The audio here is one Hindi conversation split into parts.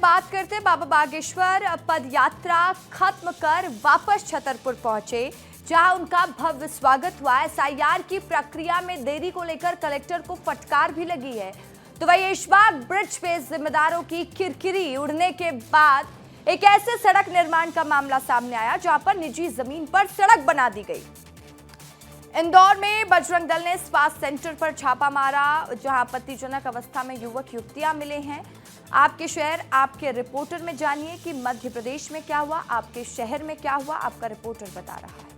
बात करते बाबा बागेश्वर पद यात्रा खत्म कर वापस छतरपुर पहुंचे, जहां उनका भव्य स्वागत हुआ। एसआईआर की प्रक्रिया में देरी को लेकर कलेक्टर को फटकार भी लगी है। तो वही इस बार ब्रिज पे जिम्मेदारों की किरकिरी उड़ने के बाद एक ऐसे सड़क निर्माण का मामला सामने आया जहां पर निजी जमीन पर सड़क बना दी गई। इंदौर में बजरंग दल ने स्पा सेंटर पर छापा मारा, जहां आपत्तिजनक अवस्था में युवक युवतियां मिले हैं। आपके शहर आपके रिपोर्टर में जानिए कि मध्य प्रदेश में क्या हुआ, आपके शहर में क्या हुआ, आपका रिपोर्टर बता रहा है।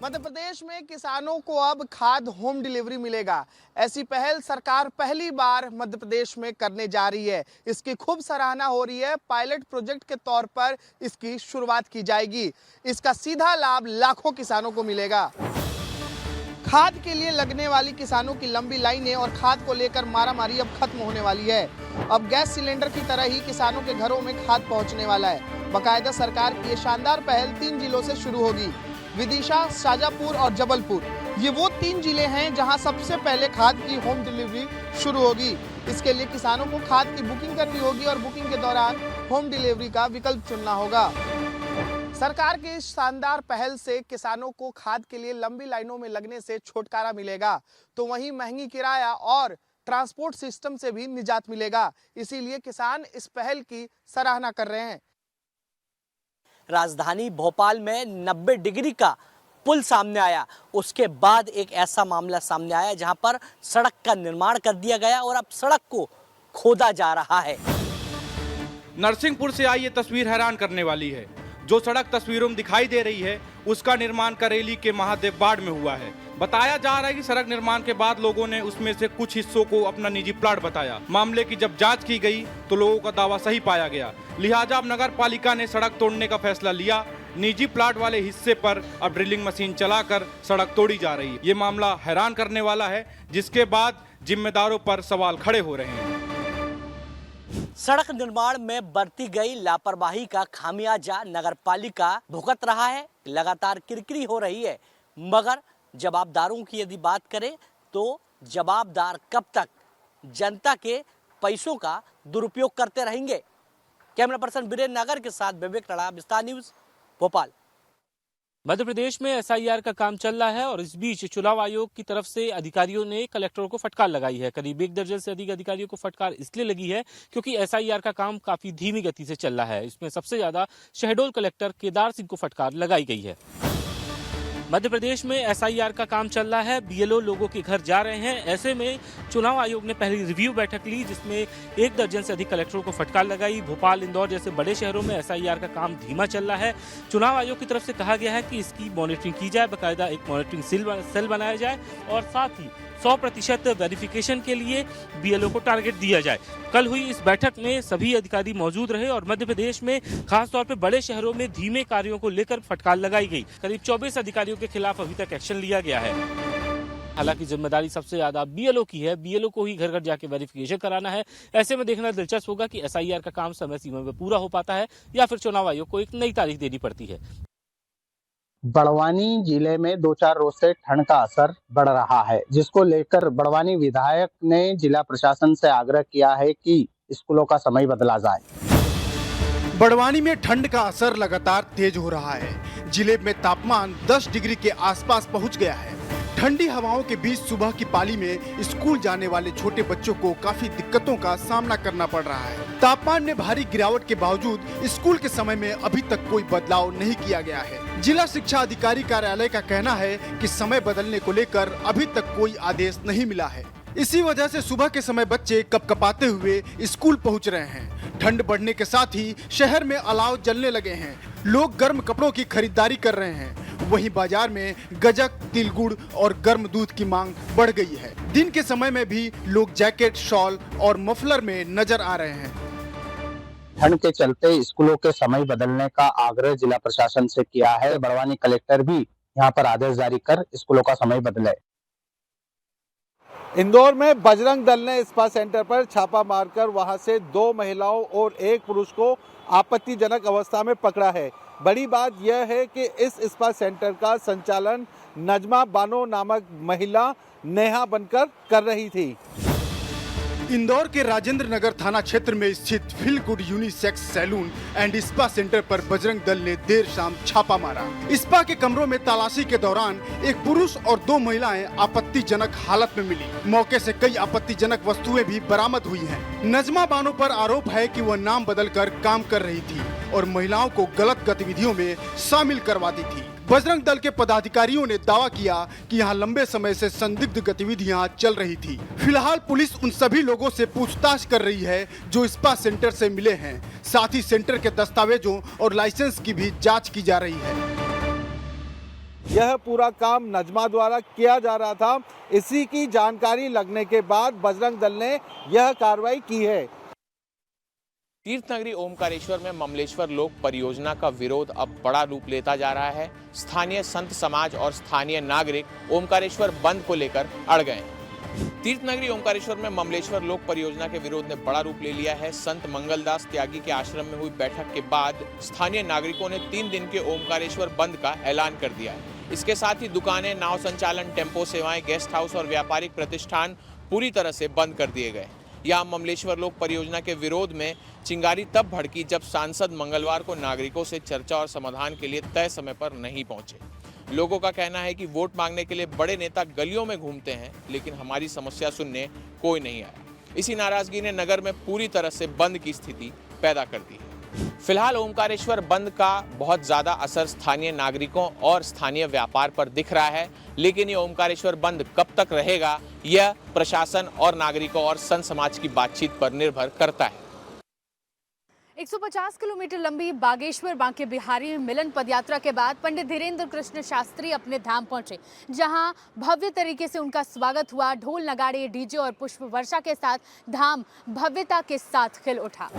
मध्य प्रदेश में किसानों को अब खाद होम डिलीवरी मिलेगा। ऐसी पहल सरकार पहली बार मध्य प्रदेश में करने जा रही है। इसकी खूब सराहना हो रही है। पायलट प्रोजेक्ट के तौर पर इसकी शुरुआत की जाएगी। इसका सीधा लाभ लाखों किसानों को मिलेगा। खाद के लिए लगने वाली किसानों की लंबी लाइनें और खाद को लेकर मारामारी अब खत्म होने वाली है। अब गैस सिलेंडर की तरह ही किसानों के घरों में खाद पहुंचने वाला है। बाकायदा सरकार की ये शानदार पहल 3 जिलों से शुरू होगी। विदिशा, शाजापुर और जबलपुर, ये वो 3 जिले हैं जहां सबसे पहले खाद की होम डिलीवरी शुरू होगी। इसके लिए किसानों को खाद की बुकिंग करनी होगी और बुकिंग के दौरान होम डिलीवरी का विकल्प चुनना होगा। सरकार की इस शानदार पहल से किसानों को खाद के लिए लंबी लाइनों में लगने से छुटकारा मिलेगा, तो वहीं महंगी किराया और ट्रांसपोर्ट सिस्टम से भी निजात मिलेगा। इसीलिए किसान इस पहल की सराहना कर रहे हैं। राजधानी भोपाल में 90 डिग्री का पुल सामने आया, उसके बाद एक ऐसा मामला सामने आया जहां पर सड़क का निर्माण कर दिया गया और अब सड़क को खोदा जा रहा है। नरसिंहपुर से आई ये तस्वीर हैरान करने वाली है। जो सड़क तस्वीरों में दिखाई दे रही है उसका निर्माण करेली के महादेव बाड़ में हुआ है। बताया जा रहा है कि सड़क निर्माण के बाद लोगों ने उसमें से कुछ हिस्सों को अपना निजी प्लाट बताया। मामले की जब जांच की गई तो लोगों का दावा सही पाया गया, लिहाजा अब नगर पालिका ने सड़क तोड़ने का फैसला लिया। निजी प्लाट वाले हिस्से पर अब ड्रिलिंग मशीन चलाकर सड़क तोड़ी जा रही है। ये मामला हैरान करने वाला है, जिसके बाद जिम्मेदारों पर सवाल खड़े हो रहे हैं। सड़क निर्माण में बरती गई लापरवाही का खामियाजा नगर पालिका भुगत रहा है। लगातार किरकिरी हो रही है, मगर जवाबदारों की यदि बात करें तो जवाबदार कब तक जनता के पैसों का दुरुपयोग करते रहेंगे। कैमरा पर्सन वीरेंद्र नागर के साथ विवेक रड़ा, विस्तार न्यूज, भोपाल। मध्य प्रदेश में एसआईआर का काम चल रहा है और इस बीच चुनाव आयोग की तरफ से अधिकारियों ने कलेक्टरों को फटकार लगाई है। करीब 1 दर्जन से अधिक अधिकारियों को फटकार इसलिए लगी है क्योंकि एसआईआर का काम काफी धीमी गति से चल रहा है। इसमें सबसे ज्यादा शहडोल कलेक्टर केदार सिंह को फटकार लगाई गई है। मध्य प्रदेश में एसआईआर का काम चल रहा है, बीएलओ लोगों के घर जा रहे हैं। ऐसे में चुनाव आयोग ने पहली रिव्यू बैठक ली, जिसमें 1 दर्जन से अधिक कलेक्टरों को फटकार लगाई। भोपाल, इंदौर जैसे बड़े शहरों में एसआईआर का काम धीमा चल रहा है। चुनाव आयोग की तरफ से कहा गया है कि इसकी मॉनिटरिंग की जाए, बाकायदा एक मॉनिटरिंग सेल बनाया जाए और साथ ही 100% वेरिफिकेशन के लिए बीएलओ को टारगेट दिया जाए। कल हुई इस बैठक में सभी अधिकारी मौजूद रहे और मध्य प्रदेश में खासतौर पर बड़े शहरों में धीमे कार्यों को लेकर फटकार लगाई गई। करीब 24 अधिकारियों के खिलाफ अभी तक एक्शन लिया गया है। हालांकि जिम्मेदारी सबसे ज्यादा बीएलओ की है, बीएलओ को ही घर घर जाके वेरिफिकेशन कराना है। ऐसे में देखना दिलचस्प होगा कि एसआईआर का काम समय सीमा में पूरा हो पाता है या फिर चुनाव आयोग को एक नई तारीख देनी पड़ती है। बड़वानी जिले में 2-4 रोज से ठंड का असर बढ़ रहा है, जिसको लेकर बड़वानी विधायक ने जिला प्रशासन से आग्रह किया है कि स्कूलों का समय बदला जाए। बड़वानी में ठंड का असर लगातार तेज हो रहा है। जिले में तापमान 10 डिग्री के आसपास पहुंच गया है। ठंडी हवाओं के बीच सुबह की पाली में स्कूल जाने वाले छोटे बच्चों को काफी दिक्कतों का सामना करना पड़ रहा है। तापमान में भारी गिरावट के बावजूद स्कूल के समय में अभी तक कोई बदलाव नहीं किया गया है। जिला शिक्षा अधिकारी कार्यालय का कहना है कि समय बदलने को लेकर अभी तक कोई आदेश नहीं मिला है। इसी वजह से सुबह के समय बच्चे कपकपाते हुए स्कूल पहुंच रहे हैं। ठंड बढ़ने के साथ ही शहर में अलाव जलने लगे हैं। लोग गर्म कपड़ों की खरीदारी कर रहे हैं। वहीं बाजार में गजक, तिल गुड़ और गर्म दूध की मांग बढ़ गई है। दिन के समय में भी लोग जैकेट, शॉल और मफलर में नजर आ रहे हैं। ठंड के चलते स्कूलों के समय बदलने का आग्रह जिला प्रशासन से किया है। बड़वानी कलेक्टर भी यहां पर आदेश जारी कर स्कूलों का समय बदले। इंदौर में बजरंग दल ने स्पा सेंटर पर छापा मारकर वहां से 2 महिलाओं और 1 पुरुष को आपत्तिजनक अवस्था में पकड़ा है। बड़ी बात यह है कि इस स्पा सेंटर का संचालन नजमा बानो नामक महिला नेहा बनकर कर रही थी। इंदौर के राजेंद्र नगर थाना क्षेत्र में स्थित feel good unisex salon and spa centre पर बजरंग दल ने देर शाम छापा मारा। स्पा के कमरों में तलाशी के दौरान एक पुरुष और 2 महिलाएं आपत्तिजनक हालत में मिली। मौके से कई आपत्तिजनक वस्तुएं भी बरामद हुई हैं। नजमा बानो पर आरोप है कि वह नाम बदलकर काम कर रही थी और महिलाओं को गलत गतिविधियों में शामिल करवाती थी। बजरंग दल के पदाधिकारियों ने दावा किया कि यहां लंबे समय से संदिग्ध गतिविधियां चल रही थी। फिलहाल पुलिस उन सभी लोगों से पूछताछ कर रही है जो स्पा सेंटर से मिले हैं। साथ ही सेंटर के दस्तावेजों और लाइसेंस की भी जांच की जा रही है। यह पूरा काम नजमा द्वारा किया जा रहा था। इसी की जानकारी लगने के बाद बजरंग दल ने यह कार्रवाई की है। तीर्थनगरी ओमकारेश्वर में ममलेश्वर लोक परियोजना का विरोध अब बड़ा रूप लेता जा रहा है। स्थानीय संत समाज और स्थानीय नागरिक ओमकारेश्वर बंद को लेकर अड़ गए। तीर्थनगरी ओमकारेश्वर में ममलेश्वर लोक परियोजना के विरोध ने बड़ा रूप ले लिया है। संत मंगलदास त्यागी के आश्रम में हुई बैठक के बाद स्थानीय नागरिकों ने 3 दिन के ओमकारेश्वर बंद का ऐलान कर दिया है। इसके साथ ही दुकानें, नाव संचालन, टेम्पो सेवाएं, गेस्ट हाउस और व्यापारिक प्रतिष्ठान पूरी तरह से बंद कर दिए गए। यहाँ ममलेश्वर लोक परियोजना के विरोध में चिंगारी तब भड़की जब सांसद मंगलवार को नागरिकों से चर्चा और समाधान के लिए तय समय पर नहीं पहुंचे। लोगों का कहना है कि वोट मांगने के लिए बड़े नेता गलियों में घूमते हैं, लेकिन हमारी समस्या सुनने कोई नहीं आया। इसी नाराजगी ने नगर में पूरी तरह से बंद की स्थिति पैदा कर दी है। फिलहाल ओमकारेश्वर बंद का बहुत ज्यादा असर स्थानीय नागरिकों और स्थानीय व्यापार पर दिख रहा है, लेकिन ये ओमकारेश्वर बंद कब तक रहेगा, यह प्रशासन और नागरिकों और संत समाज की बातचीत पर निर्भर करता है। 150 किलोमीटर लंबी बागेश्वर बांके बिहारी मिलन पदयात्रा के बाद पंडित धीरेन्द्र कृष्ण शास्त्री अपने धाम पहुंचे, जहां भव्य तरीके से उनका स्वागत हुआ। ढोल, नगाड़े, डीजे और पुष्प वर्षा के साथ धाम भव्यता के साथ खिल उठा।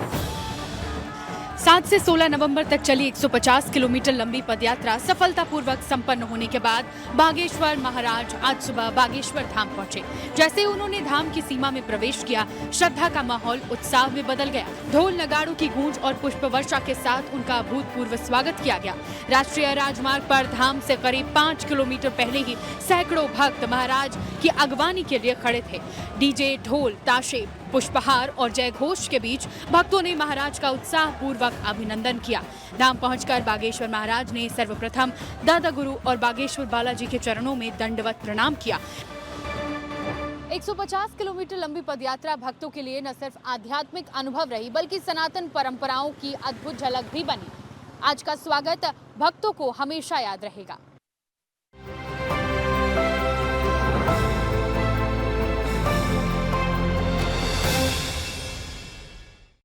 7 से 16 नवंबर तक चली 150 किलोमीटर लंबी पदयात्रा सफलतापूर्वक संपन्न होने के बाद बागेश्वर महाराज आज सुबह बागेश्वर धाम पहुंचे। जैसे ही उन्होंने धाम की सीमा में प्रवेश किया, श्रद्धा का माहौल उत्साह में बदल गया। ढोल नगाड़ों की गूंज और पुष्प वर्षा के साथ उनका अभूतपूर्व स्वागत किया गया। राष्ट्रीय राजमार्ग पर धाम से करीब 5 किलोमीटर पहले ही सैकड़ों भक्त महाराज की अगवानी के लिए खड़े थे। डीजे, ढोल, ताशे, पुष्पहार और जय घोष के बीच भक्तों ने महाराज का उत्साहपूर्वक अभिनंदन किया। धाम पहुंचकर बागेश्वर महाराज ने सर्वप्रथम दादा गुरु और बागेश्वर बालाजी के चरणों में दंडवत प्रणाम किया। 150 किलोमीटर लंबी पदयात्रा भक्तों के लिए न सिर्फ आध्यात्मिक अनुभव रही, बल्कि सनातन परंपराओं की अद्भुत झलक भी बनी। आज का स्वागत भक्तों को हमेशा याद रहेगा।